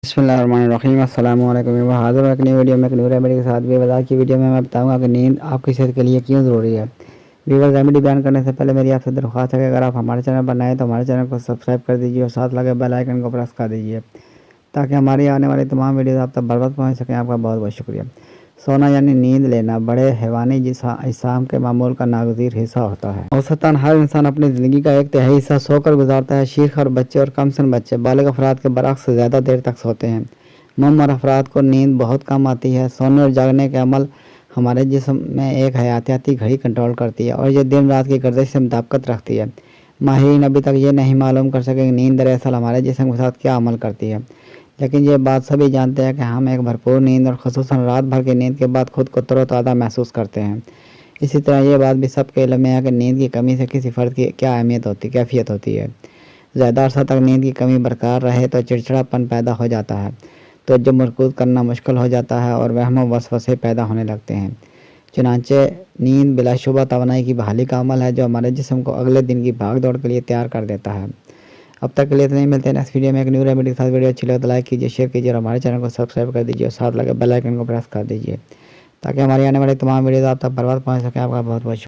बिस्मिल्लाहिर्रहमानिर्रहीम। अस्सलाम वालेकुम। हाज़िर हूँ एक नई वीडियो में एक नई रेमेडी के साथ। बेवजह की वीडियो में मैं बताऊंगा कि नींद आपकी सेहत के लिए क्यों ज़रूरी है। वीवर रेमेडी बयान करने से पहले मेरी आपसे दरख्वास्त है कि अगर आप हमारे चैनल पर नए तो हमारे चैनल को सब्सक्राइब कर दीजिए और साथ लगे बेल आइकन को प्रेस कर दीजिए ताकि हमारी आने वाली तमाम वीडियोज़ आप तक बर वक्त पहुँच सकें। आपका बहुत बहुत शुक्रिया। सोना यानी नींद लेना बड़े हैवानी जिस्म के मामूल का नागज़ीर हिस्सा होता है। औसतन हर इंसान अपनी ज़िंदगी का एक तिहाई हिस्सा सोकर गुजारता है। शीख और बच्चे और कमसन बच्चे बालिग अफराद के बरक्स ज़्यादा देर तक सोते हैं। मुअम्मर अफराद को नींद बहुत कम आती है। सोने और जागने के अमल हमारे जिस्म में एक हयातियाती घड़ी कंट्रोल करती है और ये दिन रात की गर्दिश से मुताबिकत रखती है। माहिरीन अभी तक ये नहीं मालूम कर सके कि नींद दरअसल हमारे जिस्म के साथ क्या अमल करती है, लेकिन ये बात सभी जानते हैं कि हम एक भरपूर नींद और ख़ुसूसन रात भर की नींद के बाद खुद को तरोताज़ा महसूस करते हैं। इसी तरह ये बात भी सबके इल्म में है कि नींद की कमी से किसी फ़र्द की क्या कैफियत होती है। ज़्यादा अरसा तक नींद की कमी बरकरार रहे तो चिड़चिड़ापन पैदा हो जाता है, तो जब मरकूज़ करना मुश्किल हो जाता है और वहम व वसवसे पैदा होने लगते हैं। चुनांचे नींद बिलाशुबा तवानाई की बहाली का अमल है जो हमारे जिस्म को अगले दिन की भाग दौड़ के लिए तैयार कर देता है। अब तक के लिए इतने ही, मिलते हैं नेक्स्ट वीडियो में एक न्यू रेमेडी के साथ। वीडियो अच्छी लगे तो लाइक कीजिए, शेयर कीजिए और हमारे चैनल को सब्सक्राइब कर दीजिए और साथ लगे बेल आइकन को प्रेस कर दीजिए ताकि हमारी आने वाली तमाम वीडियोज़ आप तक बर वक्त पहुँच सकें। आपका बहुत बहुत